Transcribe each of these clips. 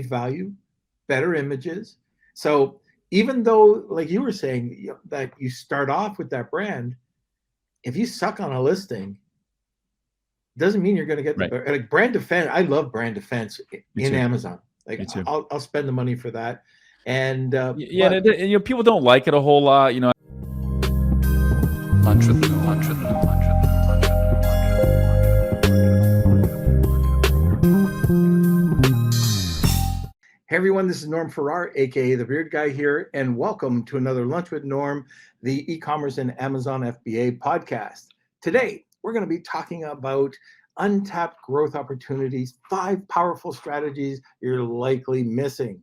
value, better images. So even though, like you were saying, that you start off with that brand, if you suck on a listing, doesn't mean you're going to get the Right. like brand defense. I love brand defense Me in too. Amazon. Like Me too. I'll spend the money for that. And Yeah, and people don't like it a whole lot. Lunch with Hey everyone, this is Norm Farrar, aka the Beard Guy here, and welcome to another Lunch with Norm, the e-commerce and Amazon FBA podcast. Today, we're going to be talking about untapped growth opportunities, 5 powerful strategies you're likely missing.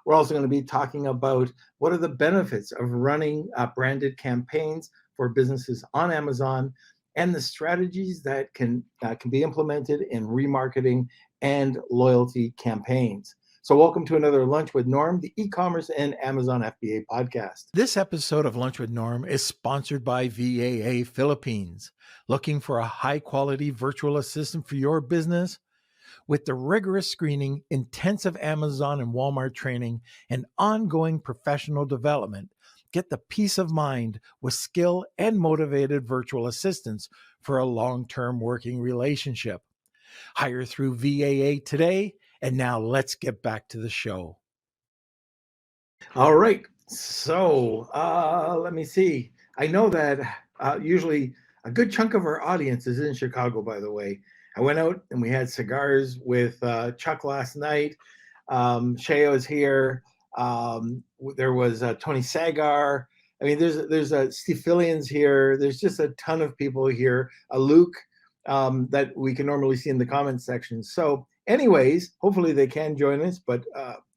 We're also going to be talking about what are the benefits of running branded campaigns for businesses on Amazon and the strategies that can be implemented in remarketing and loyalty campaigns. So welcome to another Lunch with Norm, the e-commerce and Amazon FBA podcast. This episode of Lunch with Norm is sponsored by VAA Philippines. Looking for a high-quality virtual assistant for your business? With the rigorous screening, intensive Amazon and Walmart training, and ongoing professional development, get the peace of mind with skilled and motivated virtual assistants for a long-term working relationship. Hire through VAA today. And now let's get back to the show. All right. So let me see. I know that usually a good chunk of our audience is in Chicago, by the way. I went out and we had cigars with Chuck last night. Shea's here. There was Tony Sagar. I mean, there's Steve Fillions here. There's just a ton of people here. Luke that we can normally see in the comments section. So anyways, hopefully they can join us, but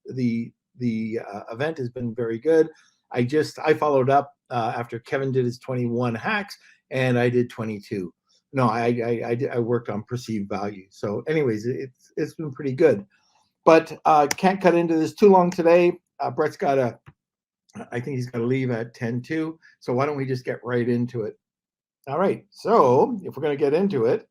the event has been very good. I followed up after Kevin did his 21 hacks, and I did 22. No, I worked on perceived value. So anyways, it's been pretty good, but can't cut into this too long today. Brett's I think he's got to leave at 10:02. So why don't we just get right into it? All right. So if we're going to get into it,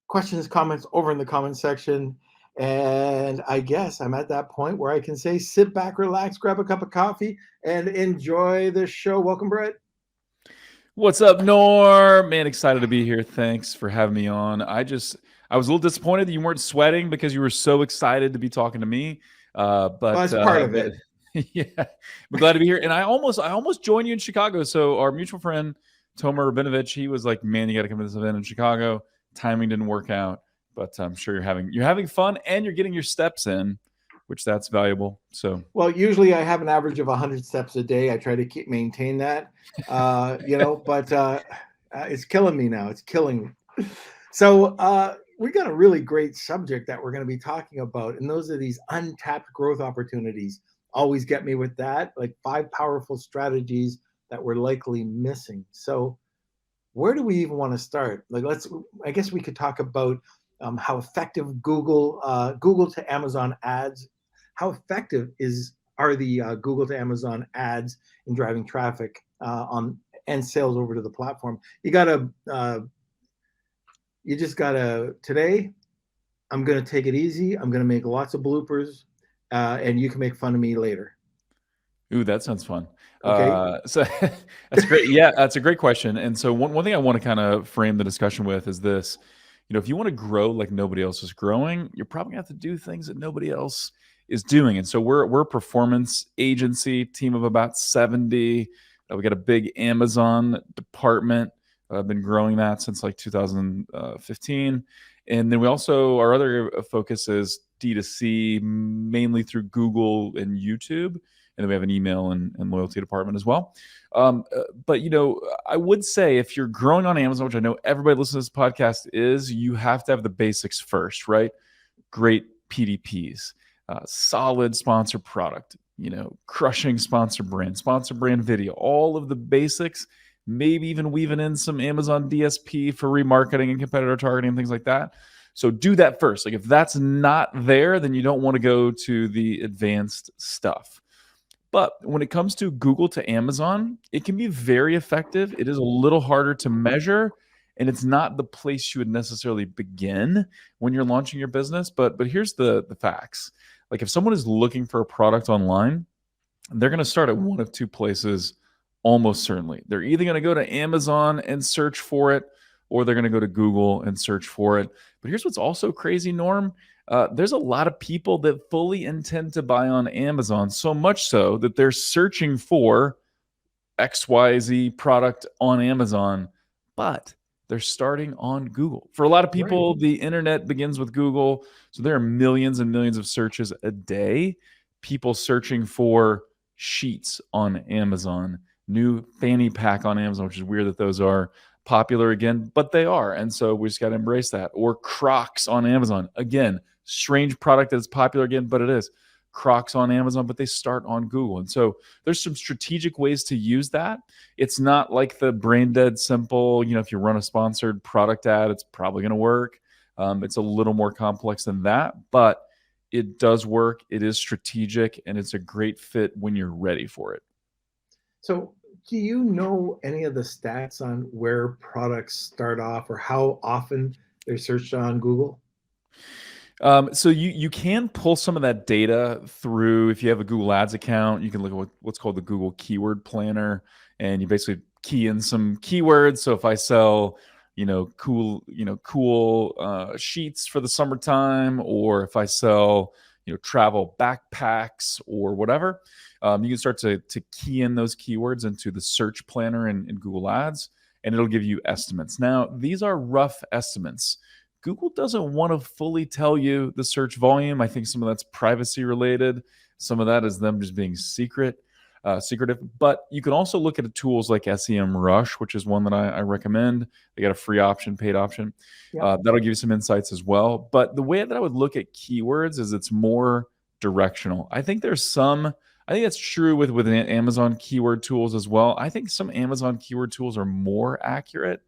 questions, comments over in the comment section. And I guess I'm at that point where I can say, sit back, relax, grab a cup of coffee, and enjoy the show. Welcome, Brett. What's up, Norm? Man, excited to be here. Thanks for having me on. I was a little disappointed that you weren't sweating because you were so excited to be talking to me. But that's part of it. Yeah, I'm glad to be here. And I almost joined you in Chicago. So our mutual friend, Tomer Rabinovich, he was like, man, you got to come to this event in Chicago. Timing didn't work out, but I'm sure you're having fun and you're getting your steps in, which that's valuable. So, well, usually I have an average of 100 steps a day. I try to maintain that, but it's killing me now. It's killing me. So we got a really great subject that we're going to be talking about, and those are these untapped growth opportunities. Always get me with that, like 5 powerful strategies that we're likely missing. So where do we even want to start? I guess we could talk about how effective Google to Amazon ads, how effective are the Google to Amazon ads in driving traffic and sales over to the platform. Today, I'm going to take it easy. I'm going to make lots of bloopers and you can make fun of me later. Ooh, that sounds fun. Okay. So that's great. Yeah, that's a great question. And so one thing I want to kind of frame the discussion with is this. If you want to grow like nobody else is growing, you're probably going to have to do things that nobody else is doing. And so we're a performance agency, team of about 70. We got a big Amazon department. I've been growing that since like 2015. And then our other focus is D2C, mainly through Google and YouTube. And then we have an email and loyalty department as well. But, I would say if you're growing on Amazon, which I know everybody listening to this podcast is, you have to have the basics first, right? Great PDPs, solid sponsor product, crushing sponsor brand video, all of the basics, maybe even weaving in some Amazon DSP for remarketing and competitor targeting and things like that. So do that first. Like if that's not there, then you don't want to go to the advanced stuff. But when it comes to Google to Amazon, it can be very effective. It is a little harder to measure, And it's not the place you would necessarily begin when you're launching your business. But here's the facts. Like if someone is looking for a product online, they're going to start at one of two places almost certainly. They're either going to go to Amazon and search for it, or they're going to go to Google and search for it. But here's what's also crazy, Norm. There's a lot of people that fully intend to buy on Amazon, so much so that they're searching for XYZ product on Amazon, but they're starting on Google. For a lot of people, the internet begins with Google. So there are millions and millions of searches a day. People searching for sheets on Amazon, new fanny pack on Amazon, which is weird that those are popular again, but they are. And so we just got to embrace that. Or Crocs on Amazon. Again, strange product that's popular again, but it is. Crocs on Amazon, but they start on Google. And so there's some strategic ways to use that. It's not like the brain dead simple, if you run a sponsored product ad, it's probably going to work. It's a little more complex than that, but it does work. It is strategic, and it's a great fit when you're ready for it. So do you know any of the stats on where products start off or how often they're searched on Google? So you can pull some of that data through. If you have a Google Ads account, you can look at what's called the Google Keyword Planner, and you basically key in some keywords. So if I sell, cool sheets for the summertime, or if I sell, travel backpacks or whatever, you can start to key in those keywords into the search planner in Google Ads, and it'll give you estimates. Now, these are rough estimates. Google doesn't want to fully tell you the search volume. I think some of that's privacy related. Some of that is them just being secretive. But you can also look at tools like SEMrush, which is one that I recommend. They got a free option, paid option. Yep. That'll give you some insights as well. But the way that I would look at keywords is it's more directional. I think that's true with Amazon keyword tools as well. I think some Amazon keyword tools are more accurate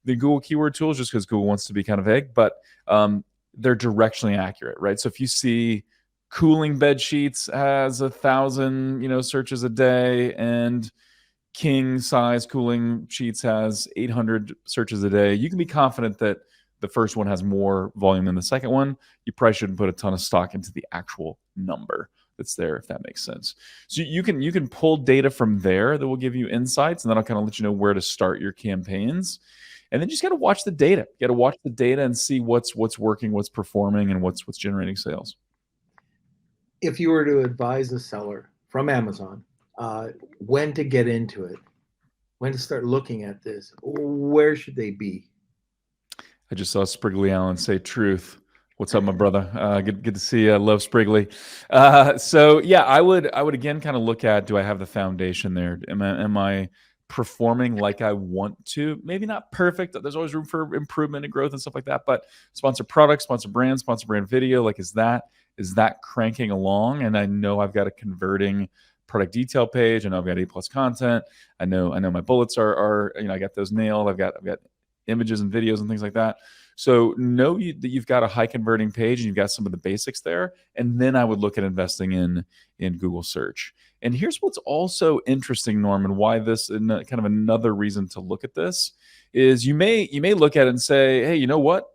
the Google keyword tools, just because Google wants to be kind of vague, but they're directionally accurate, right? So if you see cooling bed sheets has 1,000, searches a day, and king size cooling sheets has 800 searches a day, you can be confident that the first one has more volume than the second one. You probably shouldn't put a ton of stock into the actual number that's there, if that makes sense. So you can pull data from there that will give you insights, and that'll kind of let you know where to start your campaigns. And then you just got to watch the data. You got to watch the data and see what's working, what's performing, and what's generating sales. If you were to advise a seller from Amazon when to get into it, when to start looking at this, where should they be? I just saw Spriggly Allen say truth. What's up, my brother? Good to see you. I love Spriggly. So yeah, I would again kind of look at, do I have the foundation there? Am I performing like I want to? Maybe not perfect. There's always room for improvement and growth and stuff like that. But sponsor product, sponsor brand video, like is that cranking along? And I know I've got a converting product detail page. I know I've got A+ content. I know my bullets are I got those nailed. I've got images and videos and things like that. So know that you've got a high converting page and you've got some of the basics there. And then I would look at investing in Google search. And here's what's also interesting, Norman, why this, and kind of another reason to look at this, is you may look at it and say, hey, you know what?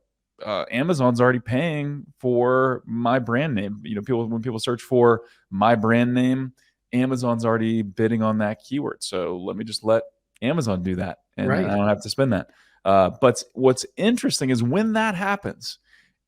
Amazon's already paying for my brand name. When people search for my brand name, Amazon's already bidding on that keyword. So let me just let Amazon do that, and I don't have to spend that. But what's interesting is when that happens,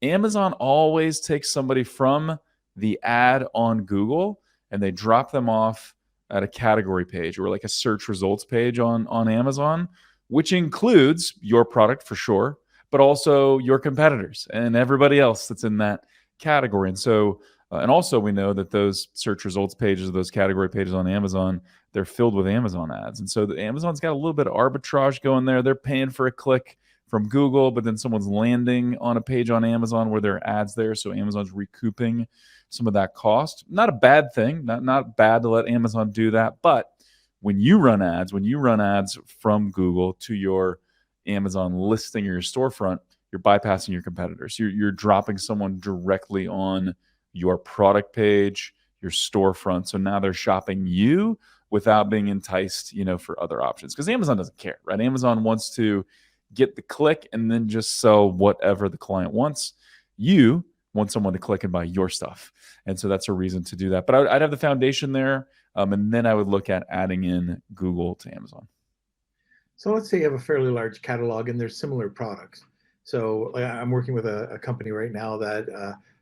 Amazon always takes somebody from the ad on Google and they drop them off at a category page or like a search results page on Amazon, which includes your product for sure, but also your competitors and everybody else that's in that category. And so, and also we know that those search results pages, those category pages on Amazon, they're filled with Amazon ads. And so Amazon's got a little bit of arbitrage going there. They're paying for a click from Google, but then someone's landing on a page on Amazon where there are ads there. So Amazon's recouping some of that cost. Not a bad thing, not bad to let Amazon do that. But when you run ads from Google to your Amazon listing or your storefront, you're bypassing your competitors. You're dropping someone directly on your product page, your storefront. So now they're shopping you without being enticed, for other options. Because Amazon doesn't care, right? Amazon wants to get the click, and then just sell whatever the client wants. You want someone to click and buy your stuff. And so that's a reason to do that. But I'd have the foundation there. And then I would look at adding in Google to Amazon. So let's say you have a fairly large catalog and there's similar products. So I'm working with a company right now that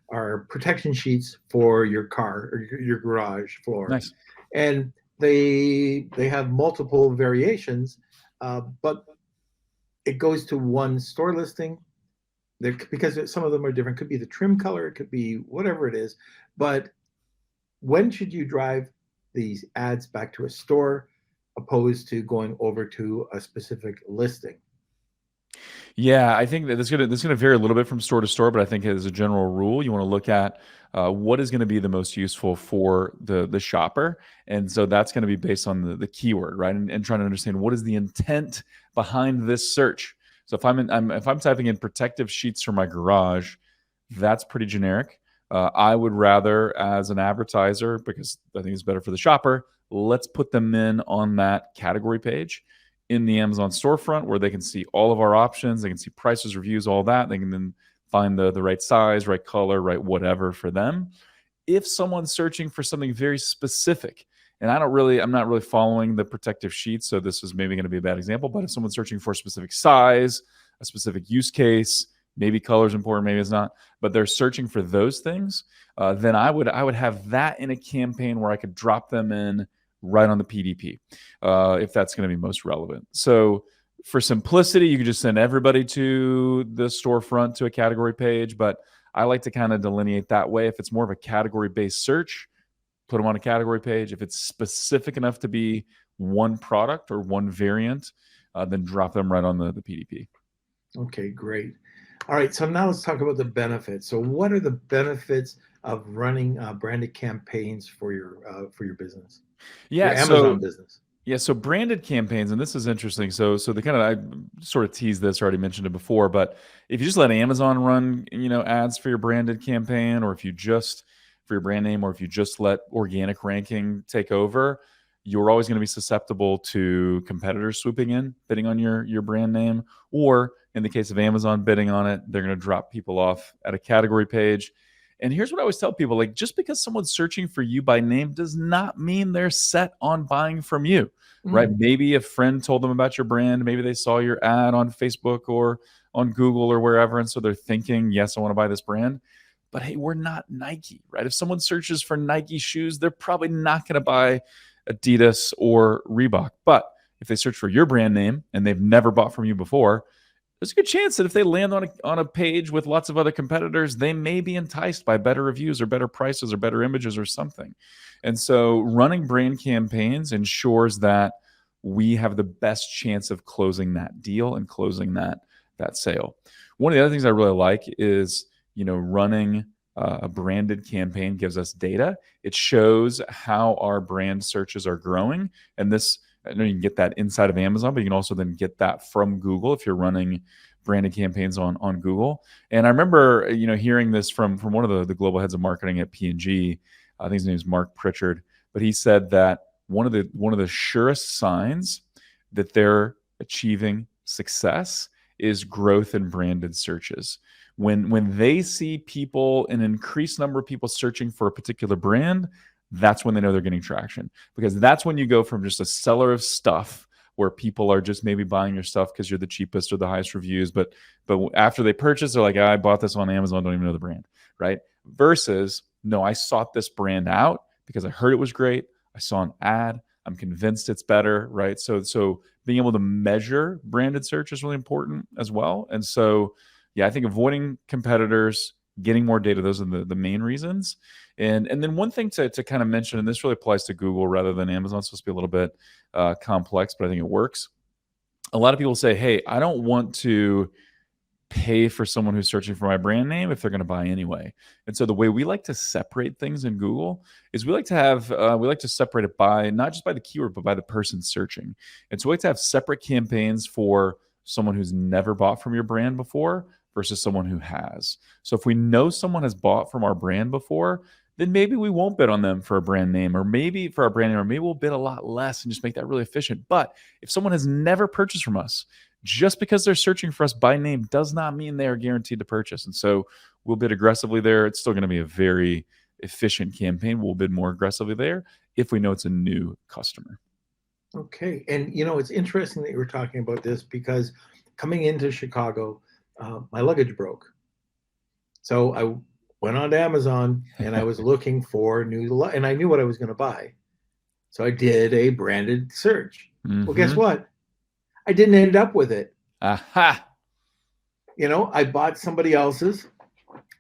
are protection sheets for your car or your garage floor. Nice. And they have multiple variations, but it goes to one store listing. Because some of them are different. It could be the trim color, it could be whatever it is. But when should you drive these ads back to a store opposed to going over to a specific listing? Yeah, I think that this is gonna vary a little bit from store to store, but I think as a general rule, you want to look at what is going to be the most useful for the shopper, and so that's going to be based on the keyword, right? And trying to understand what is the intent behind this search. So if I'm typing in protective sheets for my garage, that's pretty generic. I would rather, as an advertiser, because I think it's better for the shopper, let's put them in on that category page in the Amazon storefront where they can see all of our options. They can see prices, reviews, all that. They can then find the right size, right color, right whatever for them. If someone's searching for something very specific, and I'm not really following the protective sheets, so this is maybe going to be a bad example, but if someone's searching for a specific size, a specific use case, maybe color is important, maybe it's not, but they're searching for those things, then I would have that in a campaign where I could drop them in right on the PDP, if that's going to be most relevant. So for simplicity, you can just send everybody to the storefront to a category page, but I like to kind of delineate that way. If it's more of a category-based search, put them on a category page. If it's specific enough to be one product or one variant, then drop them right on the PDP. Okay, great. All right, so now let's talk about the benefits. So what are the benefits of running branded campaigns for your business? Yeah, your Amazon business. Yeah, so branded campaigns, and this is interesting. So the kind of, I sort of teased this, already mentioned it before, but if you just let Amazon run, ads for your branded campaign, or if you just for your brand name, or if you just let organic ranking take over, you're always going to be susceptible to competitors swooping in, bidding on your brand name, or in the case of Amazon bidding on it, they're going to drop people off at a category page. And here's what I always tell people, like, just because someone's searching for you by name does not mean they're set on buying from you, right? Maybe a friend told them about your brand. Maybe they saw your ad on Facebook or on Google or wherever. And so they're thinking, yes, I want to buy this brand. But hey, we're not Nike, right? If someone searches for Nike shoes, they're probably not going to buy Adidas or Reebok. But if they search for your brand name and they've never bought from you before, there's a good chance that if they land on a page with lots of other competitors, they may be enticed by better reviews or better prices or better images or something. And so running brand campaigns ensures that we have the best chance of closing that deal and closing that sale. One of the other things I really like is, running a branded campaign gives us data. It shows how our brand searches are growing. And this, I know you can get that inside of Amazon, but you can also then get that from Google if you're running branded campaigns on Google. And I remember, hearing this from one of the global heads of marketing at P&G. I think his name is Mark Pritchard, but he said that one of the surest signs that they're achieving success is growth in branded searches. When they see people, an increased number of people searching for a particular brand, that's when they know they're getting traction, because that's when you go from just a seller of stuff where people are just maybe buying your stuff because you're the cheapest or the highest reviews, but after they purchase, they're like, I bought this on Amazon, don't even know the brand, right? Versus, no, I sought this brand out because I heard it was great. I saw an ad. I'm convinced it's better, right? So being able to measure branded search is really important as well. And so, yeah, I think avoiding competitors, getting more data, those are the main reasons. And then one thing to kind of mention, and this really applies to Google rather than Amazon, it's supposed to be a little bit complex, but I think it works. A lot of people say, hey, I don't want to pay for someone who's searching for my brand name if they're going to buy anyway. And so the way we like to separate things in Google is we like to separate it by not just by the keyword, but by the person searching. And so we like to have separate campaigns for someone who's never bought from your brand before versus someone who has. So if we know someone has bought from our brand before, then maybe we won't bid on them for a brand name, or maybe maybe we'll bid a lot less and just make that really efficient. But if someone has never purchased from us, just because they're searching for us by name does not mean they are guaranteed to purchase. And so we'll bid aggressively there. It's still going to be a very efficient campaign. We'll bid more aggressively there if we know it's a new customer. Okay. And, it's interesting that you were talking about this because coming into Chicago, my luggage broke. So I went on to Amazon and I was looking for and I knew what I was going to buy. So I did a branded search. Well, guess what? I didn't end up with it. Aha. I bought somebody else's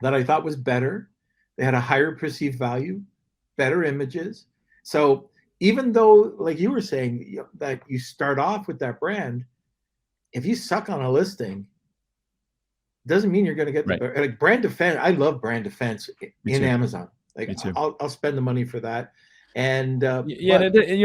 that I thought was better. They had a higher perceived value, better images. So even though, like you were saying, that you start off with that brand, if you suck on a listing, doesn't mean you're going to get like brand defense. I love brand defense in Amazon. Like I'll spend the money for that. And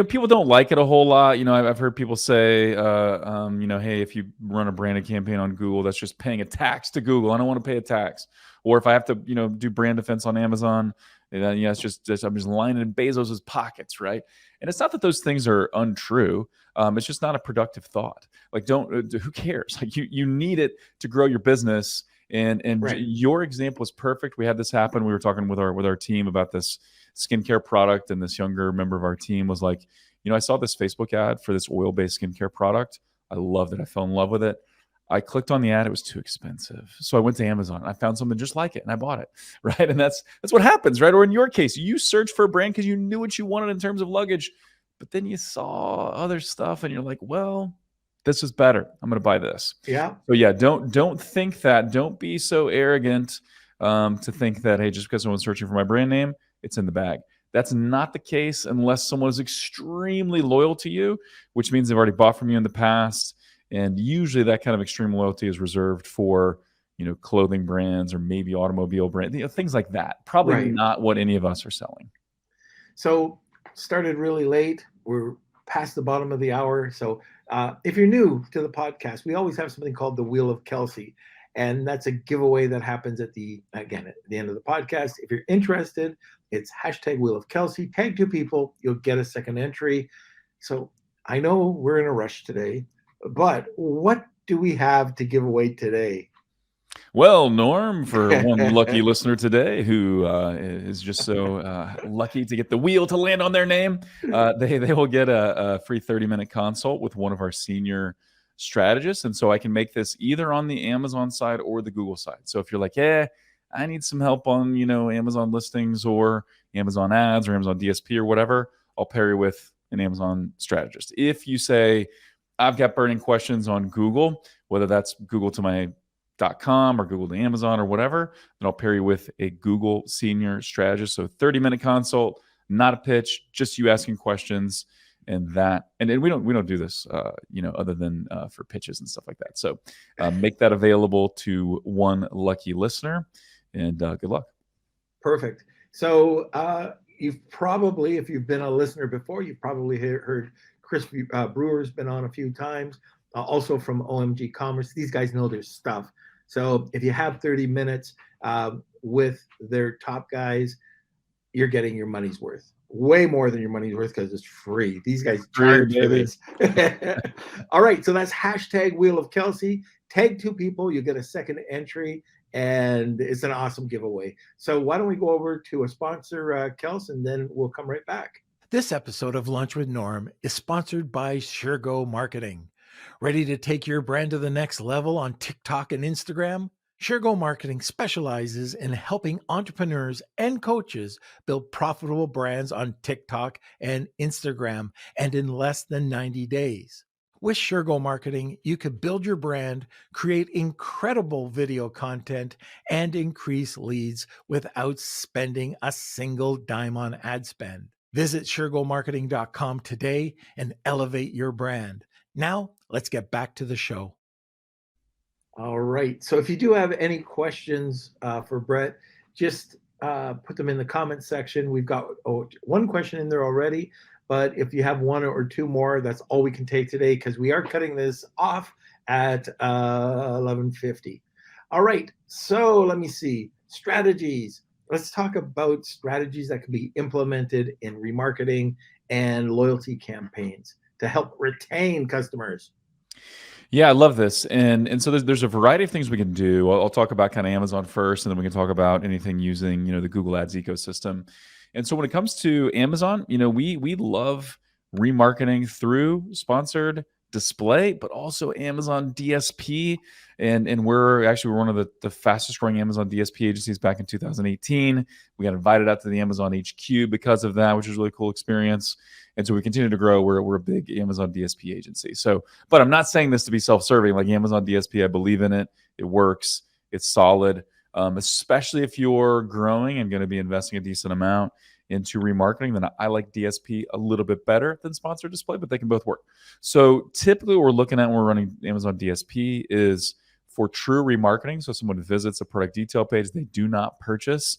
people don't like it a whole lot. I've heard people say, hey, if you run a branded campaign on Google, that's just paying a tax to Google. I don't want to pay a tax. Or if I have to, do brand defense on Amazon, it's just I'm just lining Bezos's pockets, right? And it's not that those things are untrue. It's just not a productive thought. Like, who cares? Like, you need it to grow your business. And your example is perfect. We had this happen. We were talking with our team about this skincare product, and this younger member of our team was like, I saw this Facebook ad for this oil-based skincare product. I loved it. I fell in love with it. I clicked on the ad. It was too expensive. So I went to Amazon. I found something just like it and I bought it. Right. And that's what happens, right? Or in your case, you searched for a brand because you knew what you wanted in terms of luggage, but then you saw other stuff and you're like, well, this is better. I'm going to buy this. Yeah. So yeah, don't think that. Don't be so arrogant to think that, hey, just because someone's searching for my brand name, it's in the bag. That's not the case unless someone is extremely loyal to you, which means they've already bought from you in the past. And usually that kind of extreme loyalty is reserved for, clothing brands or maybe automobile brands, things like that. Probably not what any of us are selling. So started really late. We're past the bottom of the hour. So if you're new to the podcast, we always have something called the Wheel of Kelsey. And that's a giveaway that happens at the end of the podcast. If you're interested, it's #Wheel of Kelsey. Tag 2 people, you'll get a second entry. So I know we're in a rush today, but what do we have to give away today? Well, Norm, for one lucky listener today who is just so lucky to get the wheel to land on their name, they will get a free 30-minute consult with one of our senior strategists. And so I can make this either on the Amazon side or the Google side. So if you're like, I need some help on, Amazon listings or Amazon ads or Amazon DSP or whatever, I'll pair you with an Amazon strategist. If you say, I've got burning questions on Google, whether that's Google to my .com or Google to Amazon or whatever, then I'll pair you with a Google senior strategist. So 30-minute consult, not a pitch, just you asking questions. And we don't do this, other than for pitches and stuff like that. So make that available to one lucky listener, and good luck. Perfect. So you've probably, if you've been a listener before, you've probably heard Chris Brewer's been on a few times, also from OMG Commerce. These guys know their stuff. So if you have 30 minutes with their top guys, you're getting your money's worth. Way more than your money's worth because it's free. These guys charge for this. All right, so that's #Wheel of Kelsey. Tag 2 people, you get a second entry, and it's an awesome giveaway. So why don't we go over to a sponsor, Kels, and then we'll come right back. This episode of Lunch with Norm is sponsored by SureGo Marketing. Ready to take your brand to the next level on TikTok and Instagram? SureGo Marketing specializes in helping entrepreneurs and coaches build profitable brands on TikTok and Instagram, and in less than 90 days. With SureGo Marketing, you could build your brand, create incredible video content, and increase leads without spending a single dime on ad spend. Visit SureGoMarketing.com today and elevate your brand. Now, let's get back to the show. All right. So if you do have any questions for Brett, just put them in the comment section. We've got one question in there already, but if you have one or two more, that's all we can take today because we are cutting this off at 11:50. All right. So let me see. Strategies. Let's talk about strategies that can be implemented in remarketing and loyalty campaigns to help retain customers. Yeah, I love this. And so there's a variety of things we can do. I'll talk about kind of Amazon first, and then we can talk about anything using, the Google Ads ecosystem. And so when it comes to Amazon, we love remarketing through sponsored display, but also Amazon DSP. And we're one of the fastest growing Amazon DSP agencies back in 2018. We got invited out to the Amazon HQ because of that, which was a really cool experience. And so we continue to grow. We're a big Amazon DSP agency. So, but I'm not saying this to be self-serving. Like Amazon DSP, I believe in it. It works. It's solid, especially if you're growing and going to be investing a decent amount into remarketing. Then I like DSP a little bit better than sponsored display, but they can both work. So typically what we're looking at when we're running Amazon DSP is for true remarketing. So someone visits a product detail page, they do not purchase.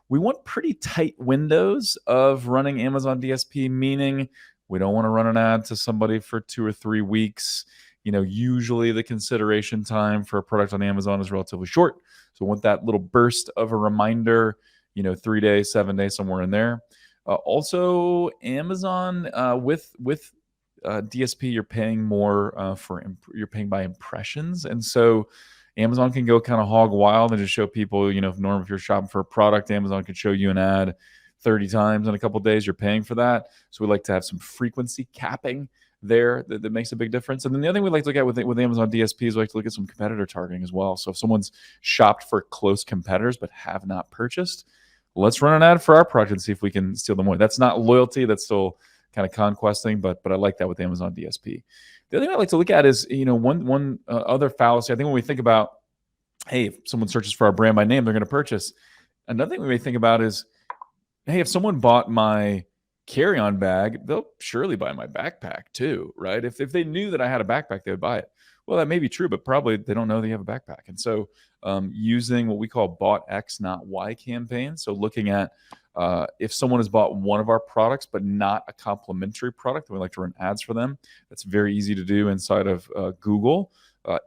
We want pretty tight windows of running Amazon DSP, meaning we don't want to run an ad to somebody for 2 or 3 weeks. Usually the consideration time for a product on Amazon is relatively short. So we want that little burst of a reminder, 3 days, 7 days, somewhere in there. Also, Amazon with DSP, you're paying more you're paying by impressions, and so Amazon can go kind of hog wild and just show people, if you're shopping for a product, Amazon could show you an ad 30 times in a couple of days. You're paying for that. So we like to have some frequency capping there that makes a big difference. And then the other thing we like to look at with Amazon DSP is we like to look at some competitor targeting as well. So if someone's shopped for close competitors but have not purchased, let's run an ad for our product and see if we can steal them away. That's not loyalty. That's still kind of conquesting, but I like that with Amazon DSP. The other thing I like to look at is, one other fallacy. I think when we think about, hey, if someone searches for our brand by name, they're going to purchase. Another thing we may think about is, hey, if someone bought my carry-on bag, they'll surely buy my backpack too, right? If they knew that I had a backpack, they would buy it. Well, that may be true, but probably they don't know that you have a backpack. And so using what we call bought X, not Y campaigns. So looking at if someone has bought one of our products, but not a complementary product, and we like to run ads for them. That's very easy to do inside of Google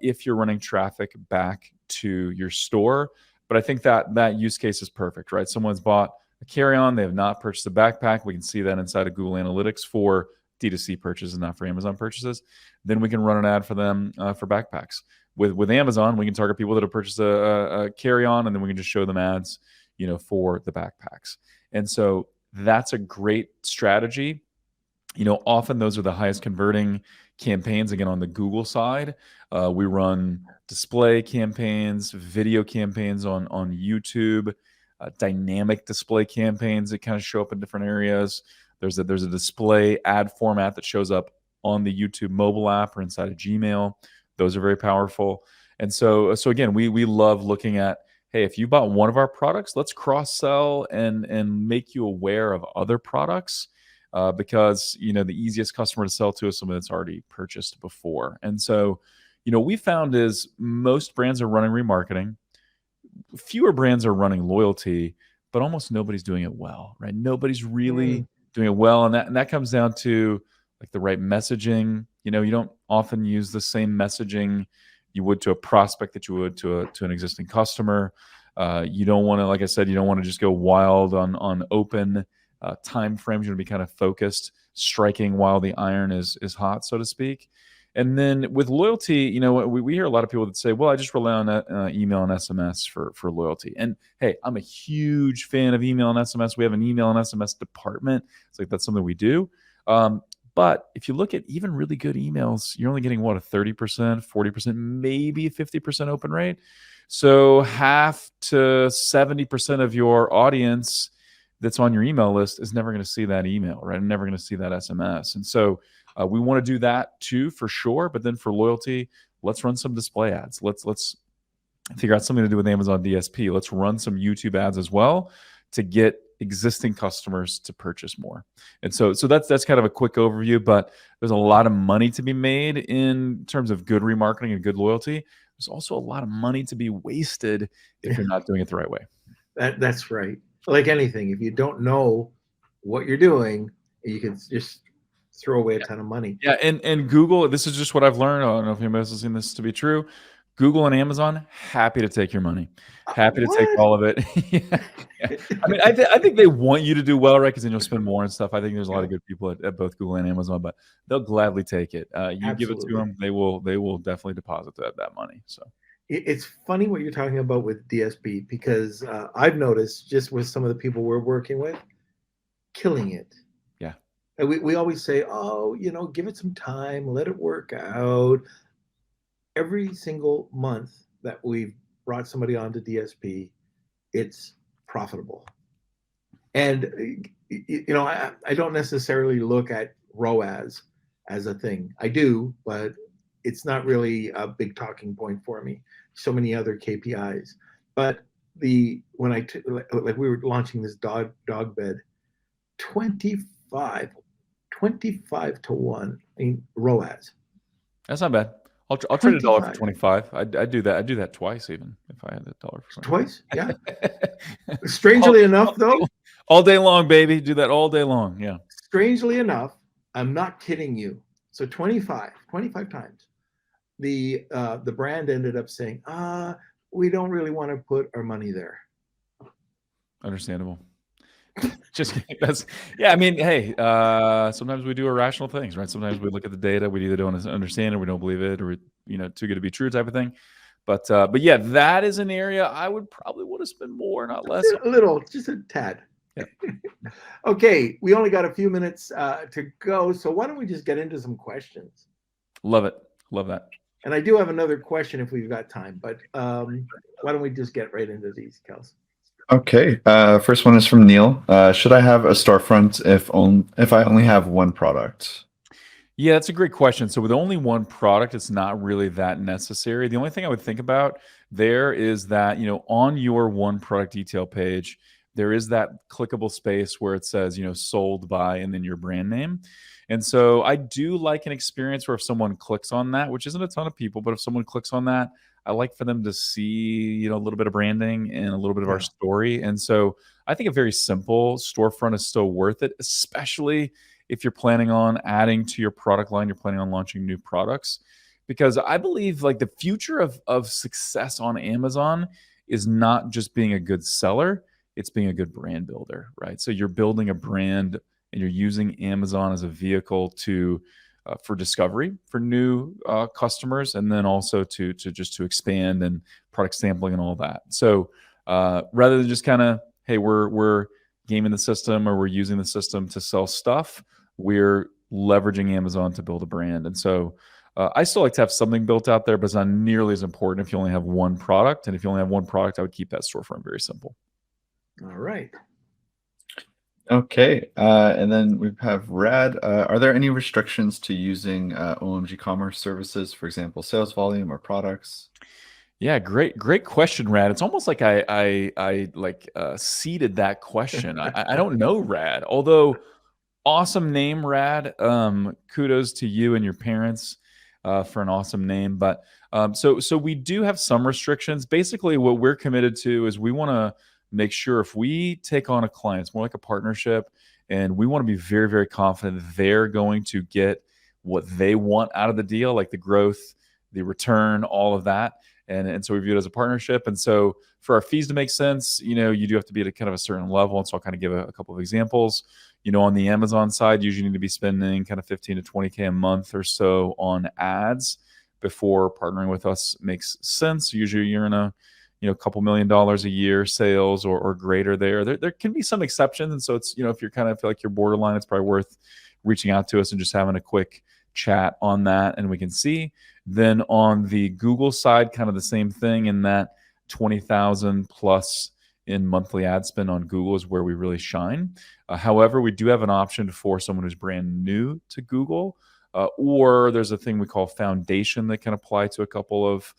if you're running traffic back to your store. But I think that use case is perfect, right? Someone's bought a carry-on, they have not purchased a backpack. We can see that inside of Google Analytics for D2C purchases, not for Amazon purchases. Then we can run an ad for them for backpacks. With Amazon, we can target people that have purchased a carry-on, and then we can just show them ads, for the backpacks. And so that's a great strategy. Often those are the highest converting campaigns. Again, on the Google side, we run display campaigns, video campaigns on YouTube, dynamic display campaigns that kind of show up in different areas. There's a display ad format that shows up on the YouTube mobile app or inside of Gmail. Those are very powerful. And so again, we love looking at, hey, if you bought one of our products, let's cross-sell and make you aware of other products because, the easiest customer to sell to is someone that's already purchased before. And so, we found is most brands are running remarketing. Fewer brands are running loyalty, but almost nobody's doing it well, right? Nobody's really doing it well. And that comes down to like the right messaging. You don't often use the same messaging you would to a prospect that you would to an existing customer. You don't want to, like I said, you don't want to just go wild on open time frames. You want to be kind of focused, striking while the iron is hot, so to speak. And then with loyalty, we hear a lot of people that say, well, I just rely on email and SMS for loyalty. And hey, I'm a huge fan of email and SMS. We have an email and SMS department. It's like that's something we do. But if you look at even really good emails, you're only getting a 30%, 40%, maybe 50% open rate. So half to 70% of your audience that's on your email list is never going to see that email, right? I'm never going to see that SMS. And so we want to do that too, for sure. But then for loyalty, let's run some display ads. Let's figure out something to do with Amazon DSP. Let's run some YouTube ads as well to get existing customers to purchase more. And so that's kind of a quick overview, but there's a lot of money to be made in terms of good remarketing and good loyalty. There's also a lot of money to be wasted if you're not doing it the right way. That's right. Like anything, if you don't know what you're doing, you can just throw away a ton of money. Yeah, and Google, this is just what I've learned. I don't know if anybody else has seen this to be true. Google and Amazon, happy to take your money. Happy to take What? all of it. Yeah. I mean, I think they want you to do well, right? Because then you'll spend more and stuff. I think there's a lot of good people at both Google and Amazon, but they'll gladly take it. You give it to Absolutely. them, they will definitely deposit that money. So It's funny what you're talking about with DSP because I've noticed just with some of the people we're working with, killing it. yeah, And we always say, oh, give it some time, let it work out. Every single month that we've brought somebody onto DSP, it's profitable. And I don't necessarily look at ROAS as a thing. I do, but it's not really a big talking point for me. So many other KPIs. But when like we were launching this dog bed, 25 to 1. I mean, ROAS. that's not bad. I'll trade $1 for 25. 25. I'd do that. I'd do that twice even if I had $1 for 25. Twice? Yeah. Strangely enough, though, all day long, baby. Do that all day long. Yeah. strangely enough, I'm not kidding you. So 25 times. The brand ended up saying, we don't really want to put our money there. Understandable. Just that's I mean, hey, sometimes we do irrational things, right? Sometimes we look at the data, we either don't understand it, we don't believe it, or too good to be true type of thing. But yeah, that is an area I would probably want to spend more, not less. A little, just a tad. Yeah. Okay, we only got a few minutes to go, so why don't we just get into some questions? Love it. Love that. And I do have another question if we've got time, but why don't we just get right into these, Kels? Okay. First one is from Neil. Should I have a storefront if I only have one product? Yeah, that's a great question. So with only one product, it's not really that necessary. The only thing I would think about there is that, on your one product detail page, there is that clickable space where it says, sold by, and then your brand name. And so I do like an experience where if someone clicks on that, which isn't a ton of people, but if someone clicks on that, I like for them to see, a little bit of branding and a little bit of our story. And so I think a very simple storefront is still worth it, especially if you're planning on adding to your product line, you're planning on launching new products. Because I believe like the future of success on Amazon is not just being a good seller, it's being a good brand builder, right? So you're building a brand and you're using Amazon as a vehicle to for discovery for new customers, and then also to expand and product sampling and all that. So rather than just kind of, hey, we're gaming the system or we're using the system to sell stuff, we're leveraging Amazon to build a brand. And so I still like to have something built out there, but it's not nearly as important if you only have one product. And if you only have one product, I would keep that storefront very simple. All right. Okay. And then we have Rad. Are there any restrictions to using OMG Commerce services, for example, sales volume or products? Yeah, great question, Rad. It's almost like I seeded that question. I don't know, Rad. Although awesome name, Rad. Kudos to you and your parents for an awesome name. But so we do have some restrictions. Basically, what we're committed to is we want to make sure if we take on a client, it's more like a partnership, and we want to be very, very confident they're going to get what they want out of the deal, like the growth, the return, all of that. And so we view it as a partnership. And so for our fees to make sense, you do have to be at a kind of a certain level. And so I'll kind of give a couple of examples. On the Amazon side, you usually need to be spending kind of 15 to 20K a month or so on ads before partnering with us makes sense. Usually you're in a couple $1 million a year sales or greater there. There can be some exceptions. And so it's, if you're kind of feel like you're borderline, it's probably worth reaching out to us and just having a quick chat on that, and we can see. Then on the Google side, kind of the same thing in that 20,000 plus in monthly ad spend on Google is where we really shine. However, we do have an option for someone who's brand new to Google, or there's a thing we call foundation that can apply to a couple of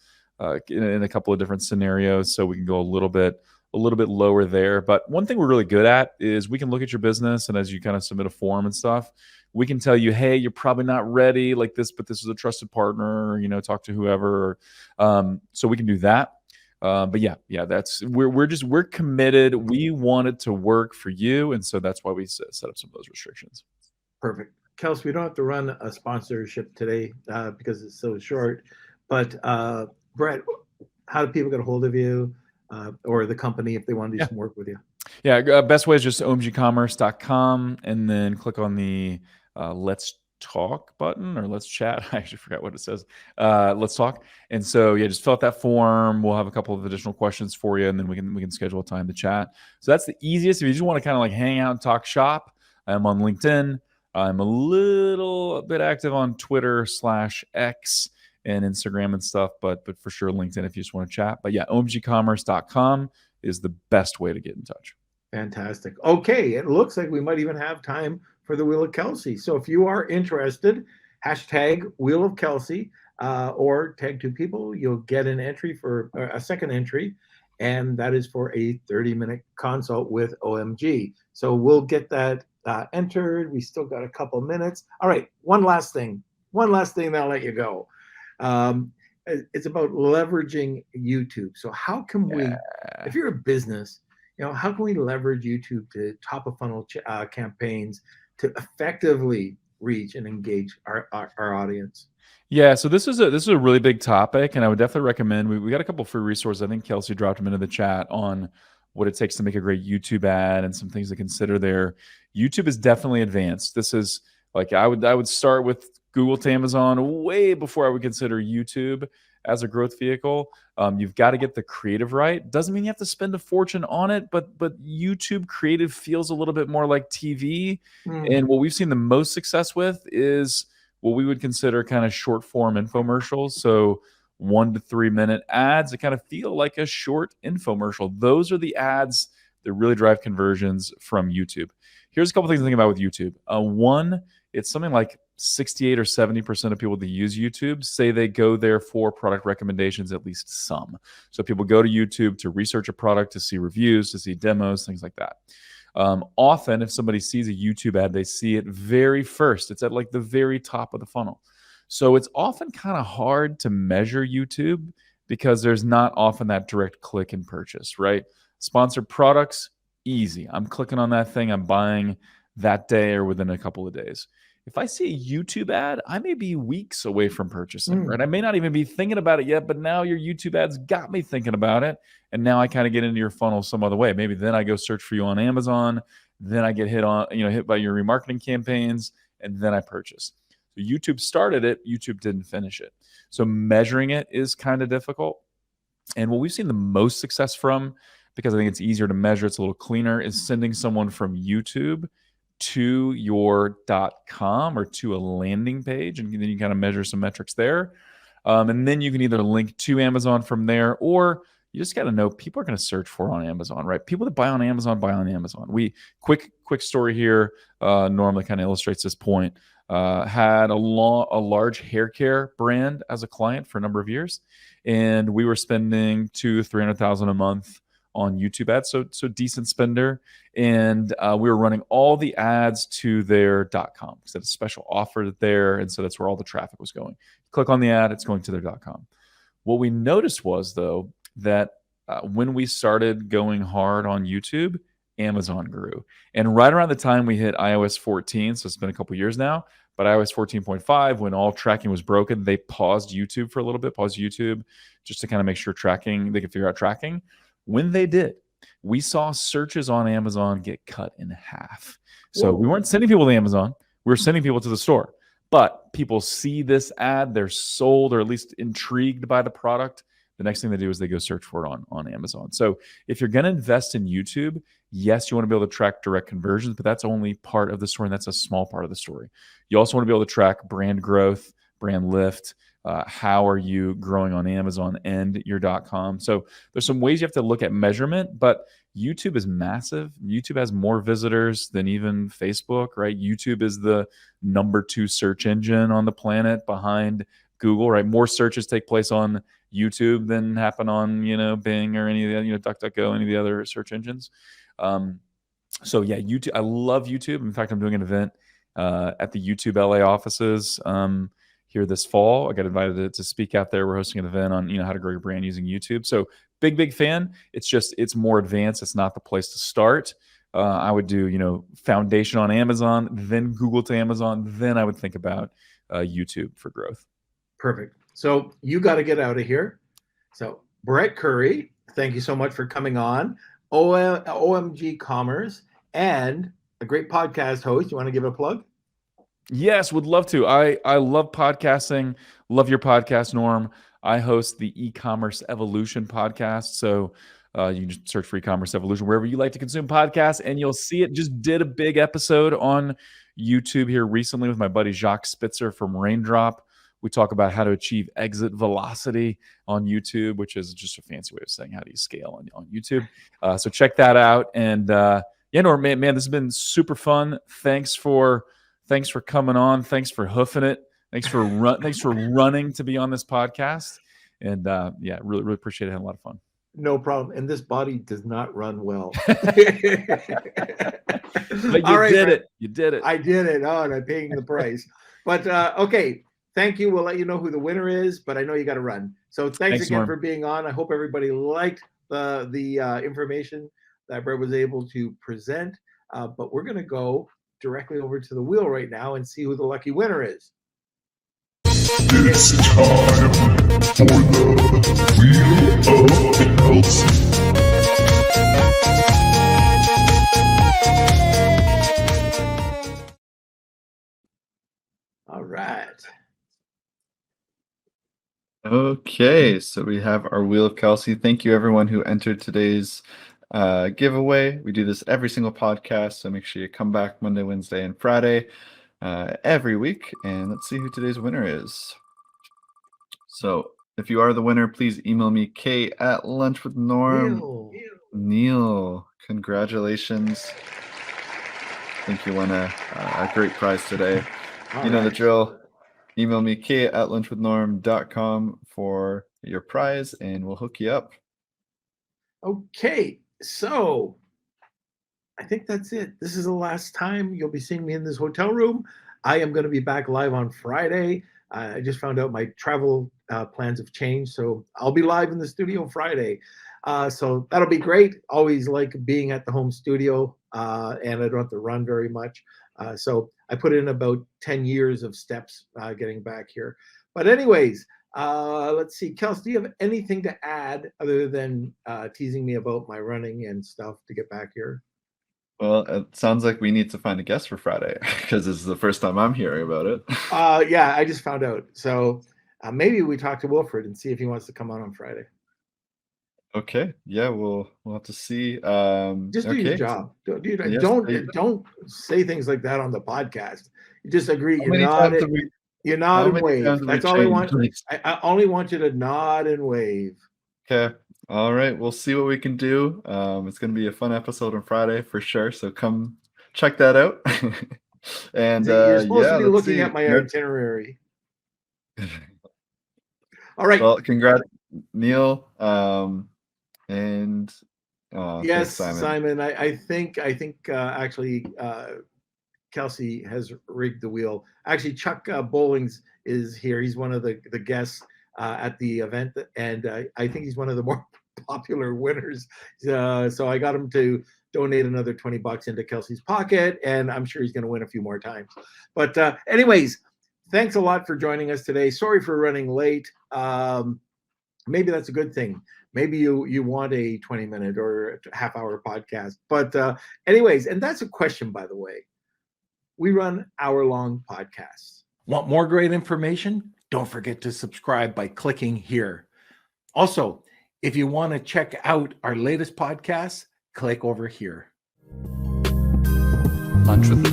in a couple of different scenarios. So we can go a little bit lower there. But one thing we're really good at is we can look at your business, and as you kind of submit a form and stuff, we can tell you, hey, you're probably not ready like this, but this is a trusted partner, talk to whoever. So we can do that. But yeah, we're committed. We want it to work for you. And so that's why we set up some of those restrictions. Perfect. Kels, we don't have to run a sponsorship today because it's so short, but Brett, how do people get a hold of you or the company if they want to do Yeah. some work with you? Yeah, best way is just omgcommerce.com and then click on the Let's Talk button or Let's Chat. I actually forgot what it says. Let's Talk. And so yeah, just fill out that form. We'll have a couple of additional questions for you, and then we can schedule a time to chat. So that's the easiest. If you just want to kind of like hang out and talk shop, I'm on LinkedIn. I'm a little bit active on Twitter/X and Instagram and stuff, but for sure LinkedIn if you just want to chat. But yeah, omgcommerce.com is the best way to get in touch. Fantastic. Okay, it looks like we might even have time for the Wheel of Kelsey. So if you are interested, hashtag Wheel of Kelsey or tag two people, you'll get an entry for a second entry, and that is for a 30-minute consult with OMG. So we'll get that entered. We still got a couple minutes. All right, one last thing, then I'll let you go. It's about leveraging YouTube. So how can we, if you're a business, how can we leverage YouTube to top of funnel campaigns to effectively reach and engage our audience? Yeah, so this is a really big topic, and I would definitely recommend. We got a couple free resources. I think Kelsey dropped them into the chat on what it takes to make a great YouTube ad and some things to consider there. YouTube is definitely advanced. This is like I would start with Google to Amazon way before I would consider YouTube as a growth vehicle. You've got to get the creative right. Doesn't mean you have to spend a fortune on it, but YouTube creative feels a little bit more like TV. And what we've seen the most success with is what we would consider kind of short form infomercials. So 1 to 3 minute ads that kind of feel like a short infomercial. Those are the ads that really drive conversions from YouTube. Here's a couple things to think about with YouTube. One, it's something like 68 or 70% of people that use YouTube say they go there for product recommendations, at least some. So people go to YouTube to research a product, to see reviews, to see demos, things like that. Often, if somebody sees a YouTube ad, they see it very first. It's at like the very top of the funnel. So it's often kind of hard to measure YouTube because there's not often that direct click and purchase, right? Sponsored products, easy. I'm clicking on that thing, I'm buying that day or within a couple of days. If I see a YouTube ad, I may be weeks away from purchasing, right? I may not even be thinking about it yet, but now your YouTube ads got me thinking about it. And now I kind of get into your funnel some other way. Maybe then I go search for you on Amazon. Then I get hit by your remarketing campaigns, and then I purchase. So YouTube started it, YouTube didn't finish it. So measuring it is kind of difficult. And what we've seen the most success from, because I think it's easier to measure, it's a little cleaner, is sending someone from YouTube to your .com or to a landing page, and then you kind of measure some metrics there. And then you can either link to Amazon from there, or you just got to know people are going to search for on Amazon, right? People that buy on Amazon buy on Amazon. Quick story here, normally kind of illustrates this point. Had a large hair care brand as a client for a number of years, and we were spending $200,000-300,000 a month on YouTube ads, so decent spender, and we were running all the ads to their .com because they had a special offer there, and so that's where all the traffic was going. Click on the ad, it's going to their .com. What we noticed was, though, that when we started going hard on YouTube, Amazon grew, and right around the time we hit iOS 14, so it's been a couple years now, but iOS 14.5, when all tracking was broken, they paused YouTube for a little bit, just to kind of make sure they could figure out tracking. When they did, we saw searches on Amazon get cut in half. So we weren't sending people to Amazon. We were sending people to the store. But people see this ad, they're sold or at least intrigued by the product. The next thing they do is they go search for it on Amazon. So if you're going to invest in YouTube, yes, you want to be able to track direct conversions, but that's only part of the story, and that's a small part of the story. You also want to be able to track brand growth, brand lift. How are you growing on Amazon and your .com? So there's some ways you have to look at measurement, but YouTube is massive. YouTube has more visitors than even Facebook, right? YouTube is the number 2 search engine on the planet behind Google, right? More searches take place on YouTube than happen on, Bing or any of the, DuckDuckGo, any of the other search engines. So yeah, YouTube. I love YouTube. In fact, I'm doing an event at the YouTube LA offices here this fall. I got invited to speak out there. We're hosting an event on how to grow your brand using YouTube. So big fan. It's more advanced. It's not the place to start. I would do foundation on Amazon, then Google to Amazon, then I would think about YouTube for growth. Perfect. So you got to get out of here. So Brett Curry, thank you so much for coming on. OMG Commerce and a great podcast host. You want to give a plug? Yes, would love to. I love podcasting. Love your podcast, Norm. I host the eCommerce Evolution podcast. So you can just search for eCommerce Evolution wherever you like to consume podcasts, and you'll see it. Just did a big episode on YouTube here recently with my buddy Jacques Spitzer from Raindrop. We talk about how to achieve exit velocity on YouTube, which is just a fancy way of saying how do you scale on YouTube. So check that out. And Norm, man, this has been super fun. Thanks for coming on. Thanks for hoofing it. Thanks for running to be on this podcast. And really appreciate it. Had a lot of fun. No problem. And this body does not run well. But you did it. You did it. I did it. Oh, and I'm paying the price. But okay. Thank you. We'll let you know who the winner is, but I know you got to run. So thanks again, Norm, for being on. I hope everybody liked the information that Brett was able to present. But we're going to go directly over to the wheel right now and see who the lucky winner is. It's time for the Wheel of Kelsey. All right. Okay, so we have our Wheel of Kelsey. Thank you, everyone who entered today's giveaway. We do this every single podcast, so make sure you come back Monday, Wednesday, and Friday every week. And let's see who today's winner is. So if you are the winner, please email me, k@lunchwithnorm. Neil, congratulations. I think you won a great prize today. You know the drill. Email me, k@lunchwithnorm.com for your prize, and we'll hook you up. Okay, so I think that's it. This is the last time you'll be seeing me in this hotel room. I am going to be back live on Friday. I just found out my travel plans have changed, so I'll be live in the studio Friday. So that'll be great. Always like being at the home studio, and I don't have to run very much. So I put in about 10 years of steps getting back here. But anyways, let's see. Kels, do you have anything to add other than teasing me about my running and stuff to get back here? Well, it sounds like we need to find a guest for Friday because this is the first time I'm hearing about it. Yeah, I just found out. So maybe we talk to Wilfred and see if he wants to come on Friday. Okay. Yeah, we'll have to see. Just do your job. Don't say things like that on the podcast. You just agree. You nod and wave. That's all I want. I only want you to nod and wave. Okay. All right. We'll see what we can do. It's going to be a fun episode on Friday for sure. So come check that out. And you're supposed to be looking at my itinerary. All right. Well, congrats, Neil. And yes, thanks, Simon. I think actually Kelsey has rigged the wheel. Actually, Chuck Bowlings is here. He's one of the guests at the event, and I think he's one of the more popular winners. So I got him to donate another $20 into Kelsey's pocket, and I'm sure he's going to win a few more times. But anyways, thanks a lot for joining us today. Sorry for running late. Maybe that's a good thing. Maybe you want a 20-minute or half-hour podcast. But anyways, and that's a question, by the way. We run hour-long podcasts. Want more great information? Don't forget to subscribe by clicking here. Also, if you want to check out our latest podcast, click over here. Lunch with